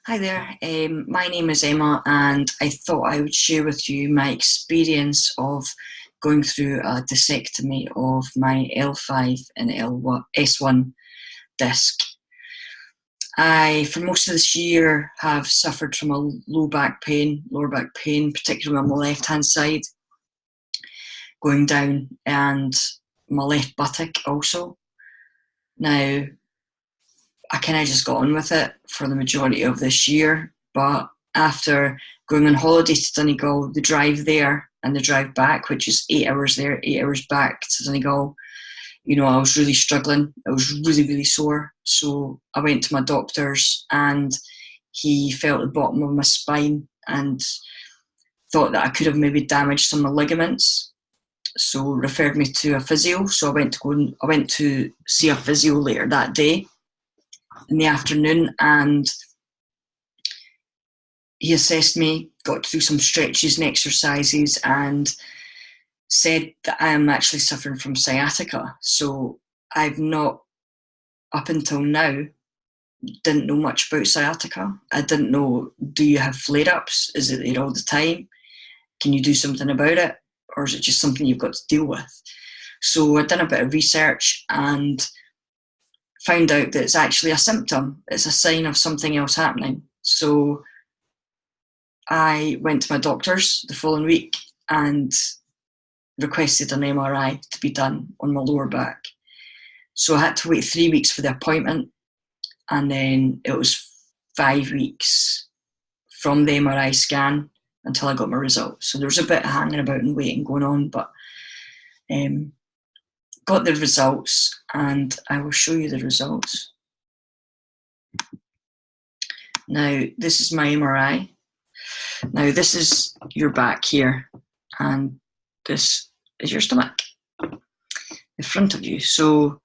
Hi there, my name is Emma and I thought I would share with you my experience of going through a discectomy of my L5 and S1 disc. I, for most of this year, have suffered from a lower back pain, particularly on my left-hand side, going down, and my left buttock also. Now, I kind of just got on with it for the majority of this year, but after going on holiday to Donegal, the drive there and the drive back, which is 8 hours there, 8 hours back to Donegal, you know, I was really struggling. I was really, really sore. So I went to my doctor's and he felt the bottom of my spine and thought that I could have maybe damaged some of my ligaments. So referred me to a physio. So I went to see a physio later that day in the afternoon, and he assessed me, got through some stretches and exercises, and said that I am actually suffering from sciatica. So I've not, up until now, didn't know much about sciatica. I didn't know, do you have flare-ups? Is it there all the time? Can you do something about it? Or is it just something you've got to deal with? So I'd done a bit of research and found out that it's actually a symptom. It's a sign of something else happening. So I went to my doctor's the following week and requested an MRI to be done on my lower back. So I had to wait 3 weeks for the appointment, and then it was 5 weeks from the MRI scan until I got my results. So there was a bit of hanging about and waiting going on, but got the results, and I will show you the results. Now, this is my MRI. Now, this is your back here, and this is your stomach in front of you. So,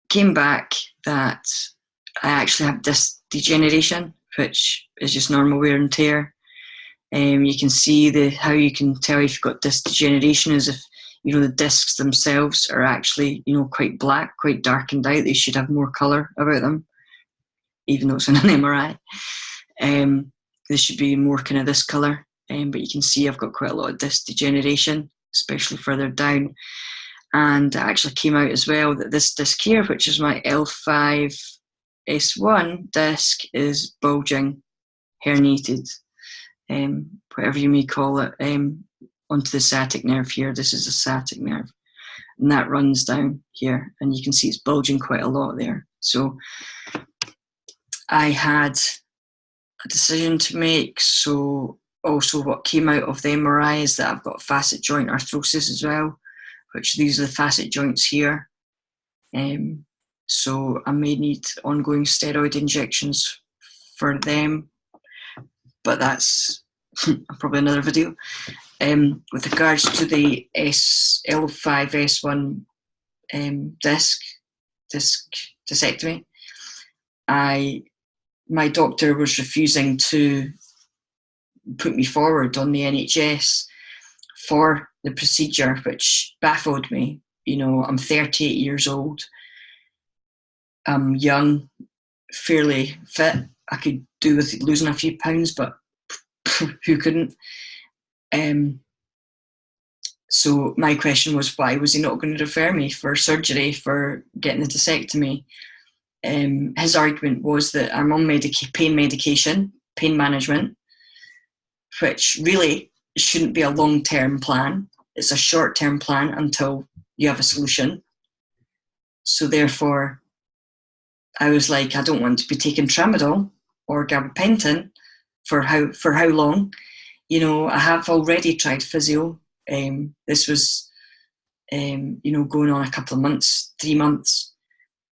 came back that I actually have disc degeneration, which is just normal wear and tear. You can see how you can tell if you've got disc degeneration is if, you know, the discs themselves are actually, you know, quite black, quite darkened out. They should have more colour about them, even though it's in an MRI. They should be more kind of this colour, but you can see I've got quite a lot of disc degeneration, especially further down. And it actually came out as well that this disc here, which is my L5-S1 disc, is bulging, herniated, whatever you may call it, onto the sciatic nerve here. This is the sciatic nerve, and that runs down here, and you can see it's bulging quite a lot there. So I had a decision to make. So also what came out of the MRI is that I've got facet joint arthrosis as well, which these are the facet joints here. So I may need ongoing steroid injections for them, but that's probably another video. With regards to the L5-S1 discectomy, my doctor was refusing to put me forward on the NHS for the procedure, which baffled me. You know, I'm 38 years old. I'm young, fairly fit. I could do with losing a few pounds, but who couldn't? So my question was, why was he not going to refer me for surgery for getting the discectomy? His argument was that I'm on pain medication, pain management, which really shouldn't be a long-term plan. It's a short-term plan until you have a solution. So therefore, I was like, I don't want to be taking tramadol or gabapentin for how long? You know, I have already tried physio. This was, you know, going on a couple of months, 3 months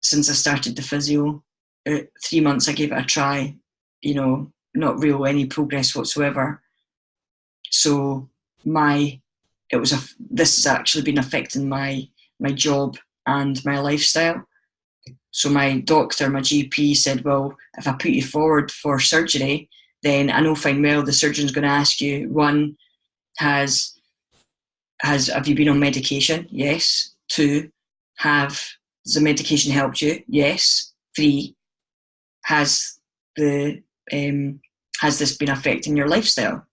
since I started the physio. 3 months I gave it a try, you know, not real any progress whatsoever. So this has actually been affecting my job and my lifestyle. So my doctor, my GP said, well, if I put you forward for surgery, then I know fine well the surgeon's going to ask you, one, have you been on medication? Yes. 2, has the medication helped you? Yes. 3, has the has this been affecting your lifestyle?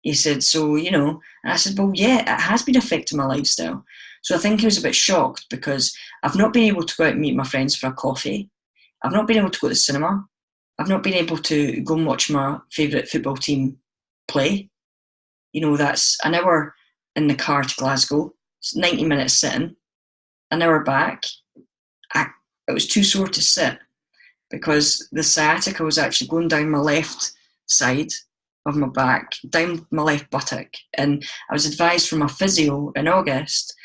He said, so, and I said, well, yeah, it has been affecting my lifestyle. So I think he was a bit shocked because I've not been able to go out and meet my friends for a coffee. I've not been able to go to the cinema. I've not been able to go and watch my favourite football team play. That's an hour in the car to Glasgow. It's 90 minutes sitting, an hour back. It was too sore to sit because the sciatica was actually going down my left side of my back, down my left buttock. And I was advised from my physio in August,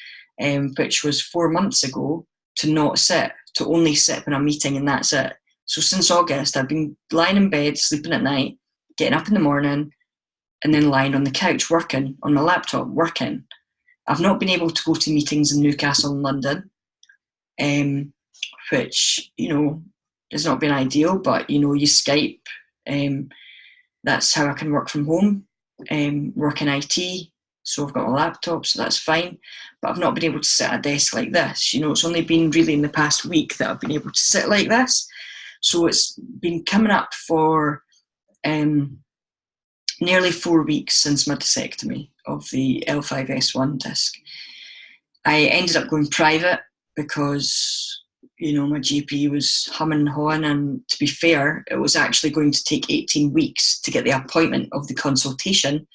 which was 4 months ago, to not sit, to only sit when I'm meeting, and that's it. So since August, I've been lying in bed, sleeping at night, getting up in the morning, and then lying on the couch working, on my laptop, working. I've not been able to go to meetings in Newcastle and London, which, has not been ideal, but, you Skype. That's how I can work from home, work in IT. So I've got my laptop, so that's fine. But I've not been able to sit at a desk like this. It's only been really in the past week that I've been able to sit like this. So it's been coming up for nearly 4 weeks since my discectomy of the L5-S1 disc. I ended up going private because, my GP was humming and hawing, and to be fair, it was actually going to take 18 weeks to get the appointment of the consultation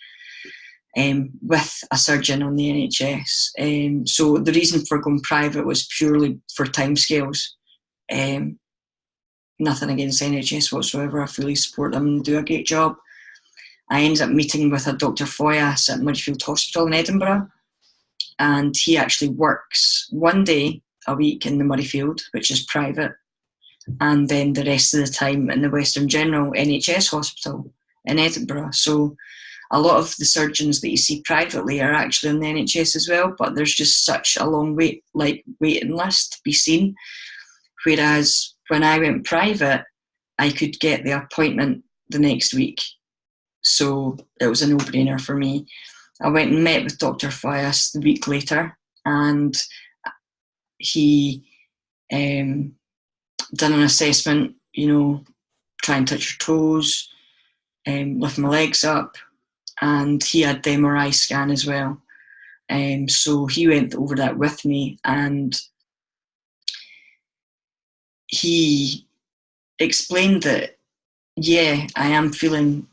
with a surgeon on the NHS. So the reason for going private was purely for timescales. Nothing against NHS whatsoever. I fully support them and do a great job. I ended up meeting with a Dr. Foyas at Murrayfield Hospital in Edinburgh, and he actually works 1 day a week in the Murrayfield, which is private, and then the rest of the time in the Western General NHS Hospital in Edinburgh. So a lot of the surgeons that you see privately are actually on the NHS as well, but there's just such a long waiting list to be seen. Whereas when I went private, I could get the appointment the next week. So it was a no-brainer for me. I went and met with Dr. Foyas the week later, and he done an assessment, try and touch your toes, lift my legs up, and he had the MRI scan as well. So he went over that with me, and he explained that, yeah, I'm feeling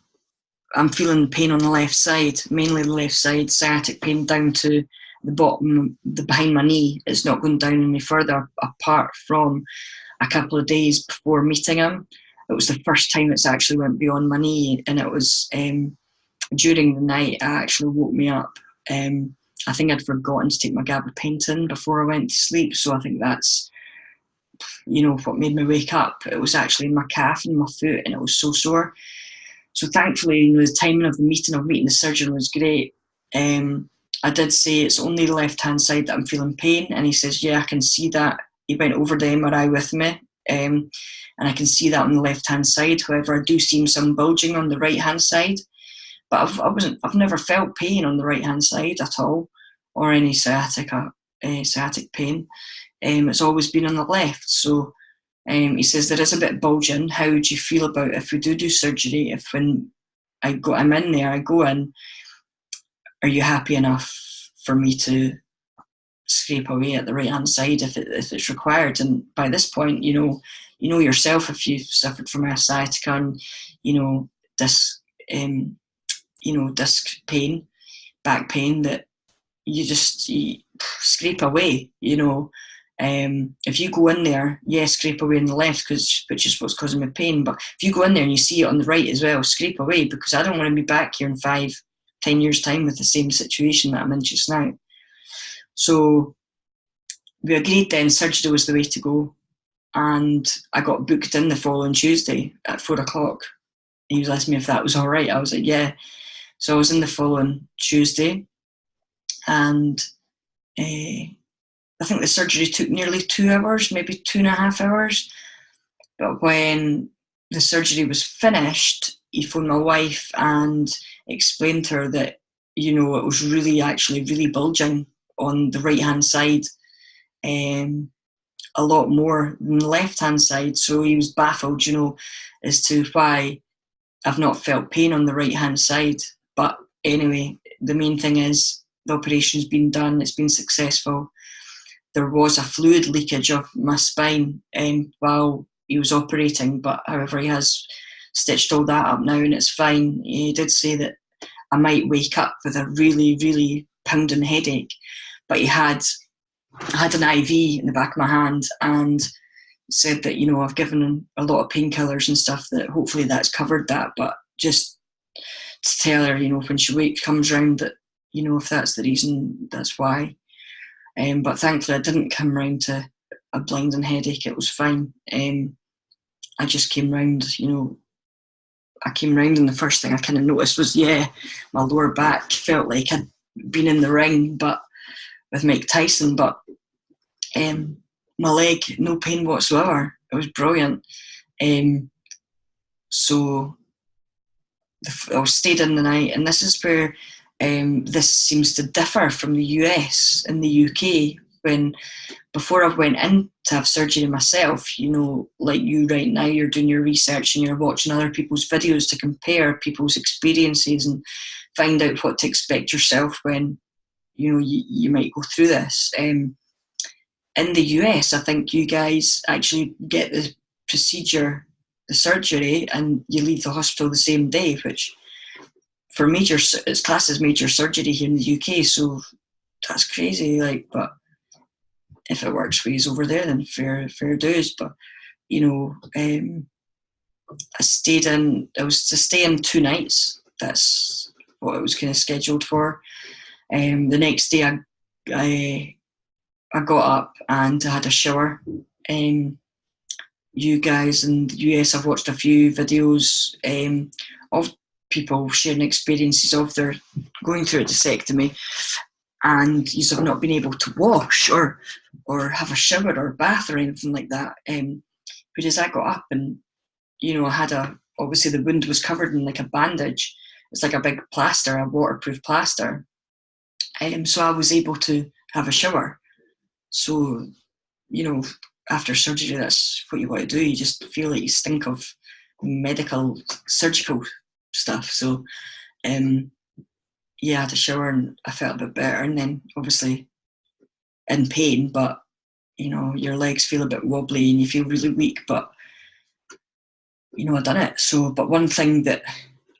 pain on the left side, mainly the left side, sciatic pain down to the bottom, behind my knee. It's not going down any further, apart from a couple of days before meeting him. It was the first time it's actually went beyond my knee, and it was during the night. It actually woke me up. I think I'd forgotten to take my gabapentin before I went to sleep, so I think that's what made me wake up. It was actually in my calf and my foot, and it was so sore. So thankfully, the timing of the meeting, of meeting the surgeon, was great. I did say it's only the left-hand side that I'm feeling pain, and he says, yeah, I can see that. He went over the MRI with me, and I can see that on the left-hand side. However, I do see some bulging on the right-hand side, but I've never felt pain on the right-hand side at all, or any sciatic pain. It's always been on the left. So he says there is a bit bulging. How would you feel about if we do surgery? If when I'm in there, I go in, are you happy enough for me to scrape away at the right hand side if it's required? And by this point, you know yourself, if you've suffered from a sciatica and disc pain, back pain, that you scrape away. If you go in there, scrape away on the left, which is what's causing me pain. But if you go in there and you see it on the right as well, scrape away, because I don't want to be back here in 5-10 years' time with the same situation that I'm in just now. So we agreed then surgery was the way to go, and I got booked in the following Tuesday at 4:00. He was asking me if that was all right. I was like, yeah. So I was in the following Tuesday, and I think the surgery took nearly 2 hours, maybe 2.5 hours. But when the surgery was finished, he phoned my wife and explained to her that, it was really bulging on the right-hand side, a lot more than the left-hand side. So he was baffled, as to why I've not felt pain on the right hand side. But anyway, the main thing is the operation's been done, it's been successful. There was a fluid leakage of my spine while he was operating, but however, he has stitched all that up now and it's fine. He did say that I might wake up with a really, really pounding headache, but I had an IV in the back of my hand and said that, I've given him a lot of painkillers and stuff, that hopefully that's covered that, but just to tell her, when she comes round, that, if that's the reason, that's why. But thankfully I didn't come round to a blinding headache, it was fine. I just came round, I came round and the first thing I kind of noticed was, my lower back felt like I'd been in the ring, but with Mike Tyson, but my leg, no pain whatsoever. It was brilliant. So I stayed in the night, and this is where this seems to differ from the US and the UK. When before I went in to have surgery myself, like you right now, you're doing your research and you're watching other people's videos to compare people's experiences and find out what to expect yourself when you might go through this. In the US, I think you guys actually get the procedure, the surgery, and you leave the hospital the same day, which for it's classed as major surgery here in the UK, so that's crazy. But if it works for you over there, then fair dues. But I was to stay in 2 nights. That's what I was kind of scheduled for. The next day, I got up and I had a shower. You guys in the US, I've watched a few videos of people sharing experiences of their going through a discectomy, and you have not been able to wash or have a shower or bath or anything like that. Whereas I got up and I had obviously the wound was covered in like a bandage. It's like a big plaster, a waterproof plaster. So I was able to have a shower. So, after surgery, that's what you want to do. You just feel like you stink of medical, surgical stuff. So, I had a shower and I felt a bit better. And then, obviously, in pain, but, your legs feel a bit wobbly and you feel really weak. But, I done it. So, but one thing that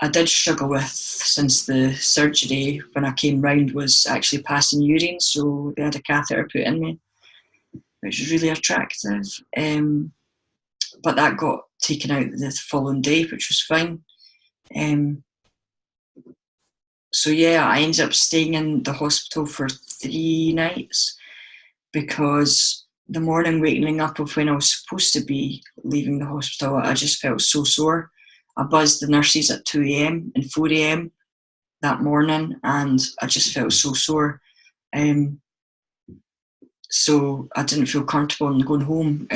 I did struggle with since the surgery when I came round was actually passing urine. So they had a catheter put in me, which was really attractive. But that got taken out the following day, which was fine. So I ended up staying in the hospital for 3 nights because the morning waking up of when I was supposed to be leaving the hospital, I just felt so sore. I buzzed the nurses at 2 a.m. and 4 a.m. that morning, and I just felt so sore. So I didn't feel comfortable in going home.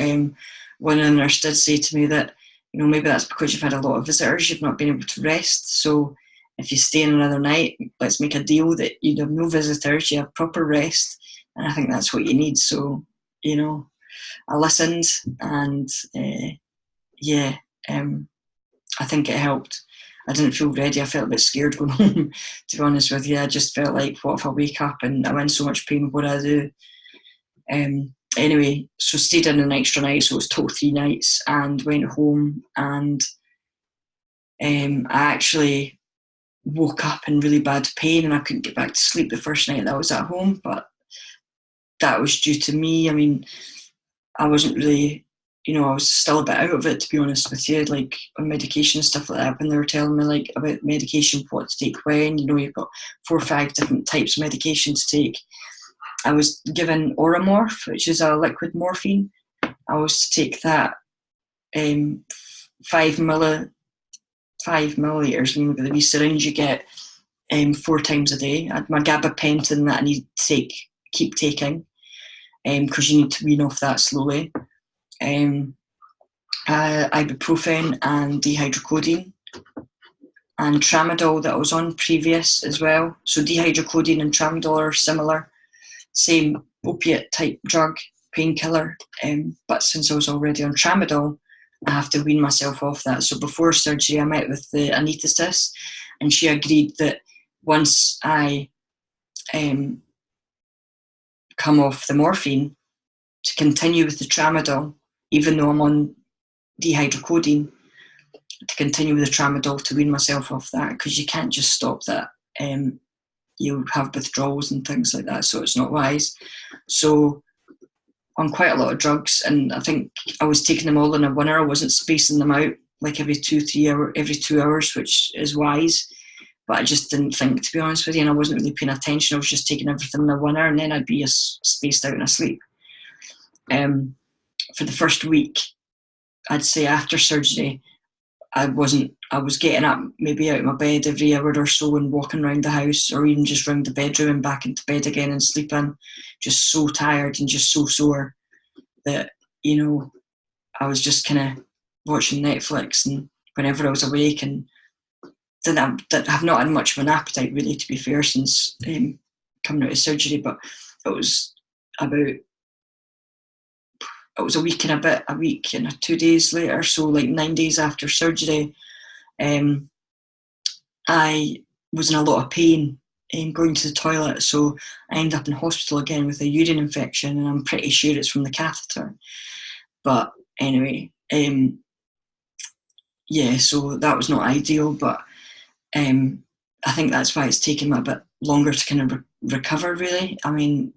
One of the nurses did say to me that, maybe that's because you've had a lot of visitors, you've not been able to rest. So if you stay in another night, let's make a deal that you have no visitors, you have proper rest. And I think that's what you need. So, I listened and, I think it helped. I didn't feel ready. I felt a bit scared going home, to be honest with you. I just felt like, what if I wake up and I'm in so much pain, what do I do? Anyway, so stayed in an extra night, so it was total 3 nights, and went home, and I actually woke up in really bad pain and I couldn't get back to sleep the first night that I was at home, but that was due to me. I mean, I wasn't really, I was still a bit out of it, to be honest with you, like on medication and stuff like that. When they were telling me like about medication, what to take when, you've got 4 or 5 different types of medication to take. I was given Oromorph, which is a liquid morphine. I was to take that 5 milliliters, the wee syringe you get 4 times a day. I had my gabapentin that I need to keep taking because you need to wean off that slowly. Ibuprofen and dihydrocodeine and tramadol that I was on previous as well. So dihydrocodeine and tramadol are similar, same opiate type drug, painkiller. But since I was already on tramadol, I have to wean myself off that. So before surgery, I met with the anaesthetist, and she agreed that once I come off the morphine, to continue with the tramadol, even though I'm on dihydrocodeine, to continue with the tramadol to wean myself off that, because you can't just stop that. You have withdrawals and things like that, so it's not wise. So on quite a lot of drugs, and I think I was taking them all in a winner. I wasn't spacing them out like every 2 hours, which is wise. But I just didn't think, to be honest with you, and I wasn't really paying attention. I was just taking everything in a winner, and then I'd be spaced out and asleep. For the first week, I'd say after surgery, I was getting up maybe out of my bed every hour or so and walking around the house, or even just round the bedroom and back into bed again and sleeping, just so tired and just so sore that, you know, I was just kind of watching Netflix and whenever I was awake, and have not had much of an appetite really, to be fair, since coming out of surgery. But it was a week and 2 days later, so like 9 days after surgery, I was in a lot of pain going to the toilet, so I ended up in hospital again with a urine infection, and I'm pretty sure it's from the catheter. But anyway, yeah, so that was not ideal, but I think that's why it's taken me a bit longer to kind of recover, really. I mean,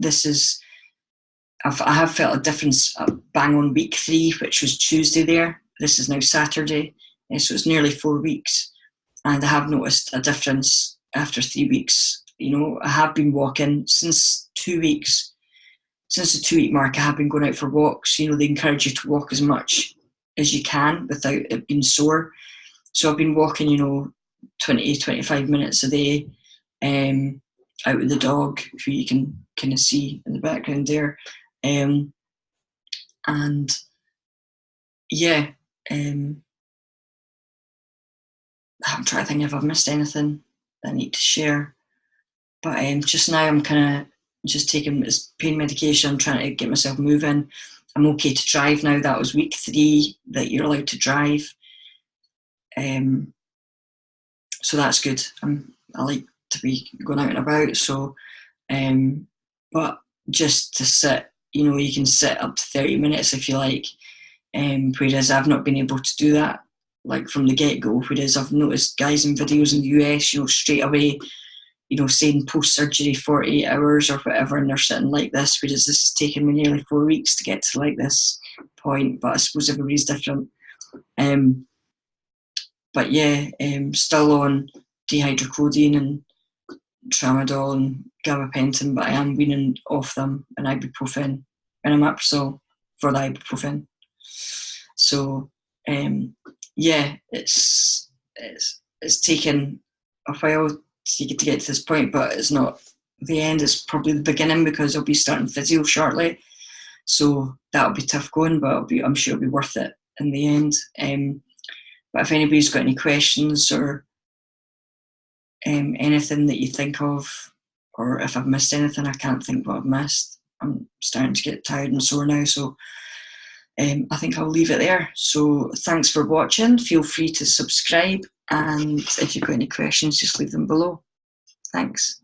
I have felt a difference bang on week 3, which was Tuesday there. This is now Saturday, so it's nearly 4 weeks. And I have noticed a difference after 3 weeks. You know, I have been walking since 2 weeks. Since the 2 week mark, I have been going out for walks. You know, they encourage you to walk as much as you can without it being sore. So I've been walking, 20, 25 minutes a day, out with the dog, who you can kind of see in the background there. And yeah, I'm trying to think if I've missed anything that I need to share. But just now I'm kind of just taking this pain medication. I'm trying to get myself moving. I'm okay to drive now. That was week 3 that you're allowed to drive. So that's good. I like to be going out and about. So, but just to sit, you can sit up to 30 minutes if you like. Whereas I've not been able to do that, like from the get-go. Whereas I've noticed guys in videos in the US, straight away, saying post-surgery 48 hours or whatever, and they're sitting like this, whereas this has taken me nearly 4 weeks to get to like this point. But I suppose everybody's different. But yeah, still on dihydrocodeine and tramadol and gabapentin, but I am weaning off them, and ibuprofen and omeprazole for the ibuprofen. So yeah, it's taken a while to get to this point, but it's not the end. It's probably the beginning, because I'll be starting physio shortly, so that'll be tough going, but I'm sure it'll be worth it in the end. But if anybody's got any questions or anything that you think of, or if I've missed anything, I can't think what I've missed. I'm starting to get tired and sore now, so I think I'll leave it there. So thanks for watching. Feel free to subscribe, and if you've got any questions, just leave them below. Thanks.